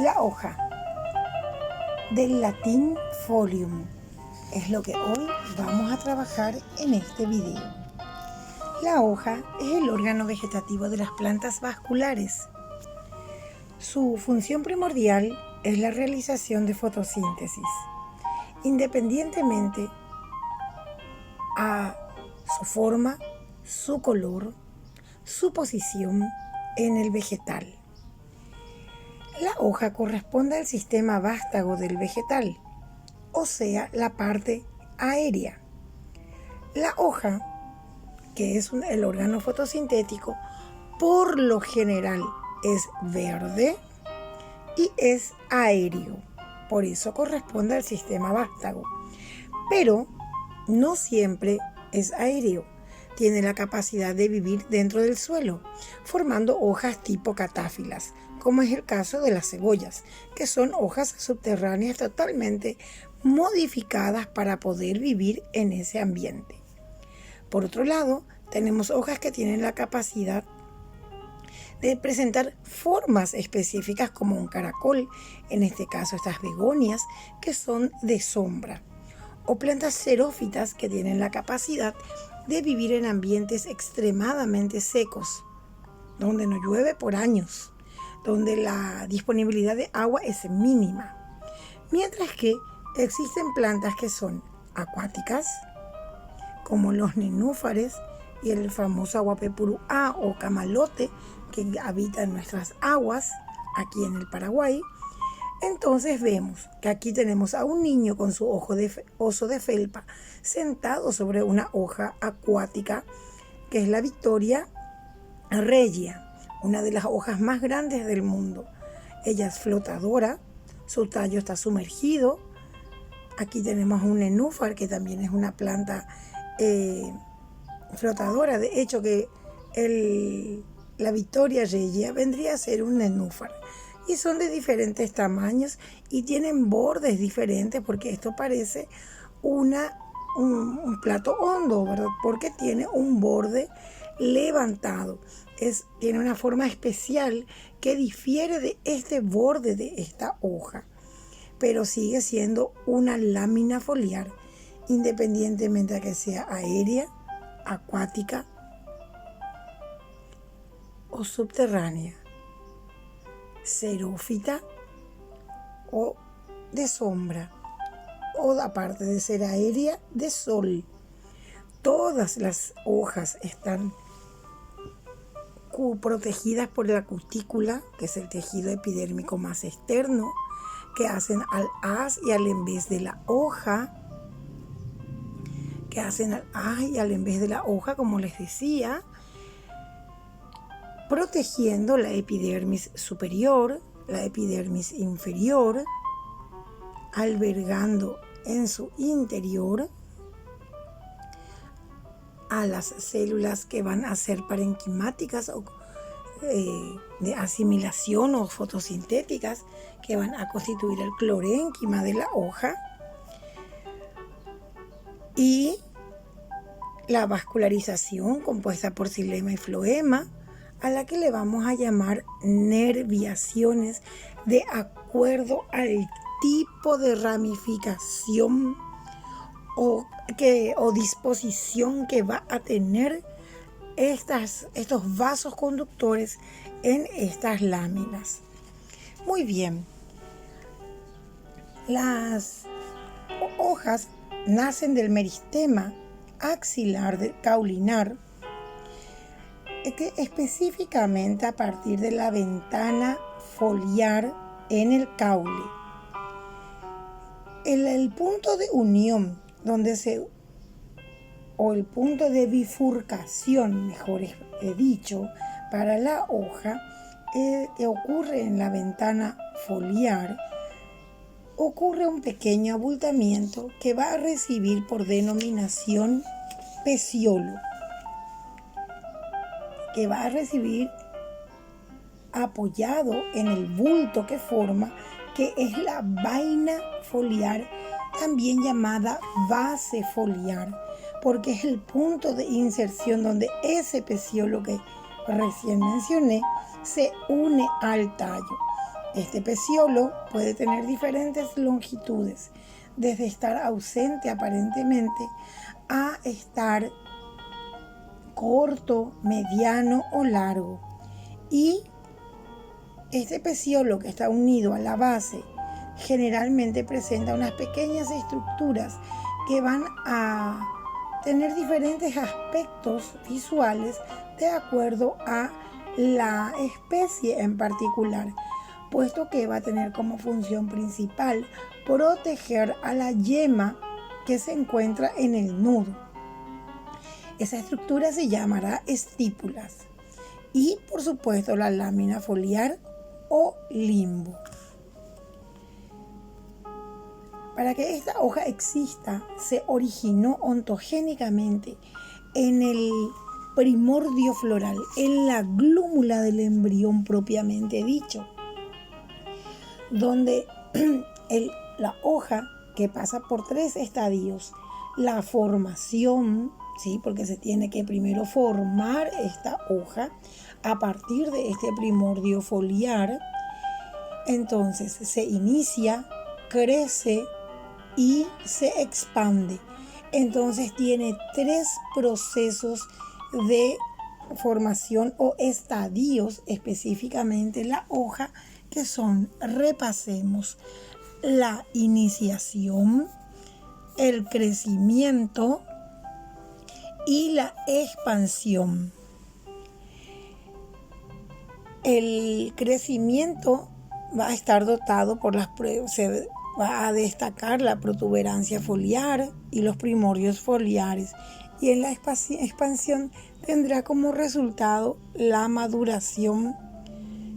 La hoja, del latín folium, es lo que hoy vamos a trabajar en este video. La hoja es el órgano vegetativo de las plantas vasculares. Su función primordial es la realización de fotosíntesis, independientemente a su forma, su color, su posición en el vegetal. La hoja corresponde al sistema vástago del vegetal, o sea, la parte aérea. La hoja, que es el órgano fotosintético, por lo general es verde y es aéreo, por eso corresponde al sistema vástago. Pero no siempre es aéreo, tiene la capacidad de vivir dentro del suelo, formando hojas tipo catáfilas, como es el caso de las cebollas, que son hojas subterráneas totalmente modificadas para poder vivir en ese ambiente. Por otro lado, tenemos hojas que tienen la capacidad de presentar formas específicas como un caracol, en este caso estas begonias, que son de sombra, o plantas xerófitas que tienen la capacidad de vivir en ambientes extremadamente secos, donde no llueve por años, donde la disponibilidad de agua es mínima, mientras que existen plantas que son acuáticas, como los nenúfares y el famoso aguapepuruá o camalote que habita en nuestras aguas aquí en el Paraguay. Entonces vemos que aquí tenemos a un niño con su oso de felpa sentado sobre una hoja acuática que es la Victoria regia, una de las hojas más grandes del mundo. Ella es flotadora, su tallo está sumergido. Aquí tenemos un nenúfar que también es una planta flotadora. De hecho que la Victoria regia vendría a ser un nenúfar. Y son de diferentes tamaños y tienen bordes diferentes, porque esto parece un plato hondo, ¿verdad? Porque tiene un borde levantado. Tiene una forma especial que difiere de este borde de esta hoja, pero sigue siendo una lámina foliar, independientemente de que sea aérea, acuática o subterránea, xerófita o de sombra, o aparte de ser aérea, de sol. Todas las hojas están protegidas por la cutícula, que es el tejido epidérmico más externo, que hacen al haz y al envés de la hoja, como les decía, protegiendo la epidermis superior, la epidermis inferior, albergando en su interior a las células que van a ser parenquimáticas o de asimilación o fotosintéticas, que van a constituir el clorénquima de la hoja, y la vascularización compuesta por xilema y floema, a la que le vamos a llamar nerviaciones de acuerdo al tipo de ramificación o disposición que va a tener estos vasos conductores en estas láminas. Muy bien, las hojas nacen del meristema axilar caulinar, que específicamente a partir de la ventana foliar en el caule. El punto de unión o el punto de bifurcación, mejor dicho, para la hoja, que ocurre en la ventana foliar, ocurre un pequeño abultamiento que va a recibir por denominación peciolo, que va a recibir apoyado en el bulto que forma, que es la vaina foliar, también llamada base foliar, porque es el punto de inserción donde ese peciolo que recién mencioné se une al tallo. Este peciolo puede tener diferentes longitudes, desde estar ausente aparentemente a estar corto, mediano o largo. Y este peciolo que está unido a la base generalmente presenta unas pequeñas estructuras que van a tener diferentes aspectos visuales de acuerdo a la especie en particular, puesto que va a tener como función principal proteger a la yema que se encuentra en el nudo. Esa estructura se llamará estípulas y, por supuesto, la lámina foliar o limbo. Para que esta hoja exista, se originó ontogénicamente en el primordio floral, en la glúmula del embrión propiamente dicho, donde la hoja, que pasa por 3 estadios: la formación, ¿sí? Porque se tiene que primero formar esta hoja a partir de este primordio foliar. Entonces se inicia, crece y se expande. Entonces tiene 3 procesos de formación o estadios específicamente la hoja, que son, repasemos, la iniciación, el crecimiento y la expansión. El crecimiento va a estar dotado por las pruebas, se va a destacar la protuberancia foliar y los primordios foliares, y en la expansión tendrá como resultado la maduración,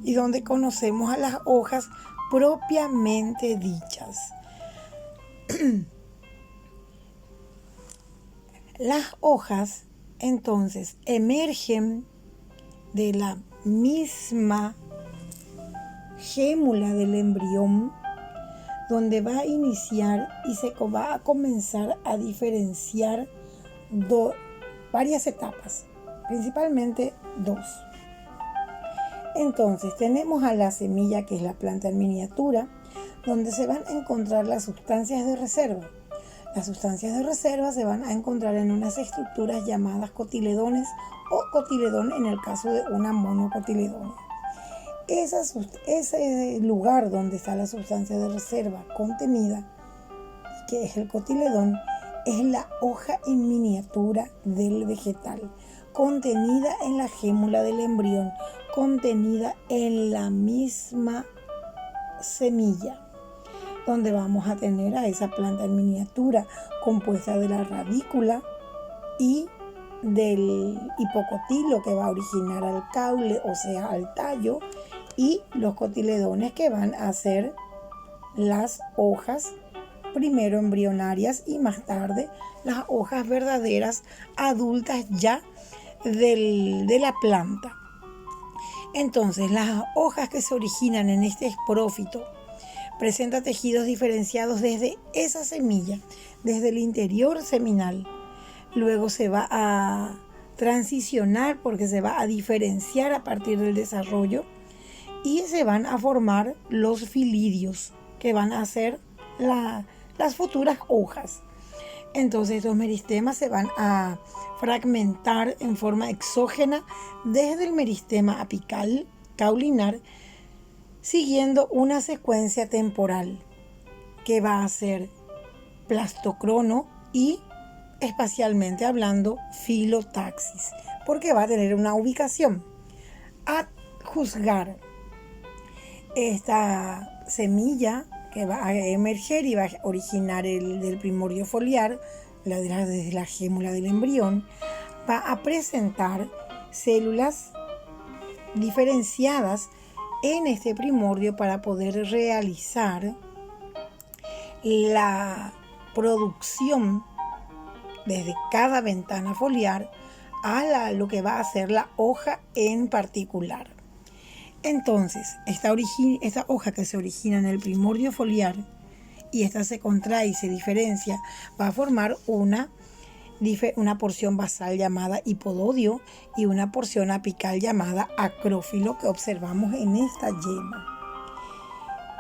y donde conocemos a las hojas propiamente dichas. Las hojas entonces emergen de la misma gémula del embrión, donde va a iniciar y se va a comenzar a diferenciar varias etapas, principalmente 2. Entonces tenemos a la semilla, que es la planta en miniatura, donde se van a encontrar las sustancias de reserva. Las sustancias de reserva se van a encontrar en unas estructuras llamadas cotiledones o cotiledón en el caso de una monocotiledonia. Ese lugar donde está la sustancia de reserva contenida, que es el cotiledón, es la hoja en miniatura del vegetal, contenida en la gémula del embrión, contenida en la misma semilla, donde vamos a tener a esa planta en miniatura compuesta de la radícula y del hipocotilo, que va a originar al caule, o sea, al tallo, y los cotiledones, que van a ser las hojas primero embrionarias y más tarde las hojas verdaderas adultas ya de la planta. Entonces, las hojas que se originan en este esporófito presentan tejidos diferenciados desde esa semilla, desde el interior seminal. Luego se va a transicionar, porque se va a diferenciar a partir del desarrollo, y se van a formar los filidios, que van a ser las futuras hojas. Entonces los meristemas se van a fragmentar en forma exógena desde el meristema apical caulinar, siguiendo una secuencia temporal que va a ser plastocrono y, espacialmente hablando, filotaxis, porque va a tener una ubicación. A juzgar esta semilla que va a emerger y va a originar del primordio foliar, desde la gémula del embrión, va a presentar células diferenciadas en este primordio para poder realizar la producción desde cada ventana foliar a lo que va a ser la hoja en particular. Entonces, esta hoja que se origina en el primordio foliar y esta se contrae y se diferencia, va a formar una una porción basal llamada hipododio y una porción apical llamada acrófilo que observamos en esta yema.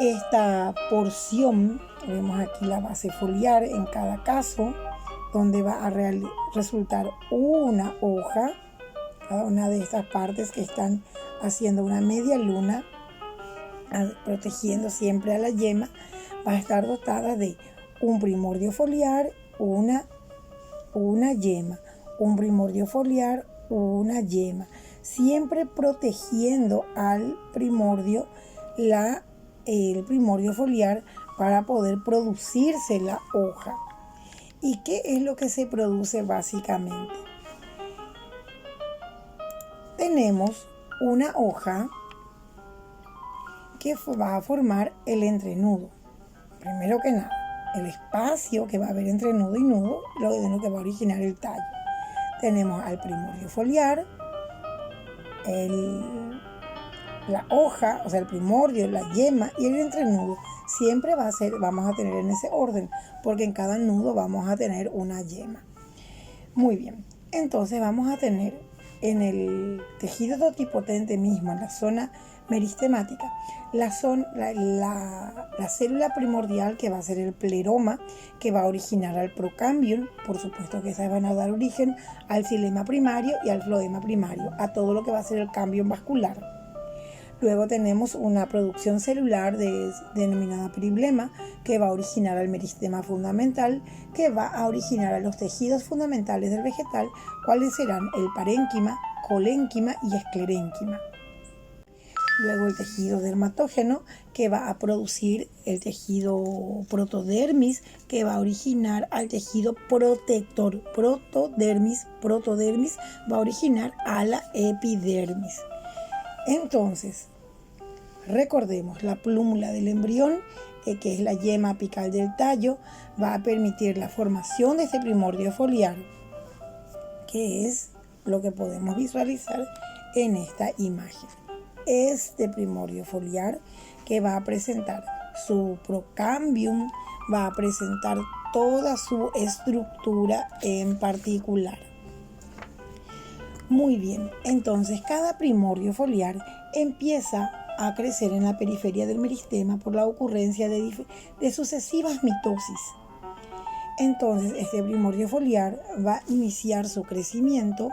Esta porción, vemos aquí la base foliar en cada caso, donde va a resultar una hoja. Cada una de estas partes que están haciendo una media luna, protegiendo siempre a la yema, va a estar dotada de un primordio foliar, una yema, un primordio foliar, una yema, siempre protegiendo al primordio, el primordio foliar, para poder producirse la hoja. ¿Y qué es lo que se produce básicamente? Tenemos una hoja que va a formar el entrenudo. Primero que nada, el espacio que va a haber entre nudo y nudo, lo que va a originar el tallo. Tenemos al primordio foliar, la hoja, o sea, el primordio, la yema y el entrenudo. Siempre vamos a tener en ese orden, porque en cada nudo vamos a tener una yema. Muy bien, entonces vamos a tener en el tejido totipotente mismo, en la zona meristemática, la célula primordial, que va a ser el pleroma, que va a originar al procambium. Por supuesto que esas van a dar origen al xilema primario y al floema primario, a todo lo que va a ser el cambio vascular. Luego tenemos una producción celular denominada periblema, que va a originar al meristema fundamental, que va a originar a los tejidos fundamentales del vegetal, cuáles serán el parénquima, colénquima y esclerénquima. Luego el tejido dermatógeno, que va a producir el tejido protodermis, que va a originar al tejido protector. Protodermis va a originar a la epidermis. Entonces, recordemos, la plúmula del embrión, que es la yema apical del tallo, va a permitir la formación de este primordio foliar, que es lo que podemos visualizar en esta imagen. Este primordio foliar, que va a presentar su procambium, va a presentar toda su estructura en particular. Muy bien, entonces cada primordio foliar empieza a crecer en la periferia del meristema por la ocurrencia de sucesivas mitosis. Entonces este primordio foliar va a iniciar su crecimiento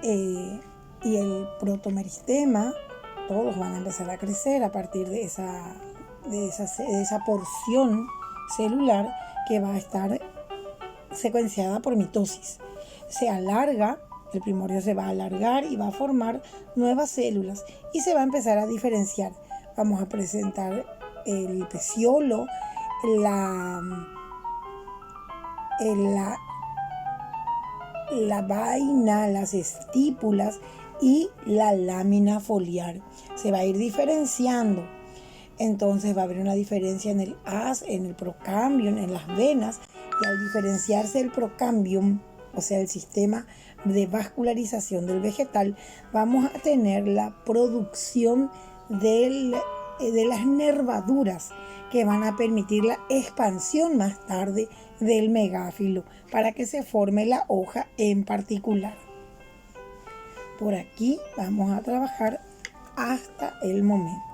y el protomeristema, todos van a empezar a crecer a partir de esa porción celular que va a estar secuenciada por mitosis. Se alarga, el primordio se va a alargar y va a formar nuevas células y se va a empezar a diferenciar. Vamos a presentar el peciolo, la vaina, las estípulas y la lámina foliar. Se va a ir diferenciando. Entonces va a haber una diferencia en el haz, en el procambium, en las venas, y al diferenciarse el procambium, o sea, el sistema de vascularización del vegetal, vamos a tener la producción de las nervaduras que van a permitir la expansión más tarde del megáfilo para que se forme la hoja en particular. Por aquí vamos a trabajar hasta el momento.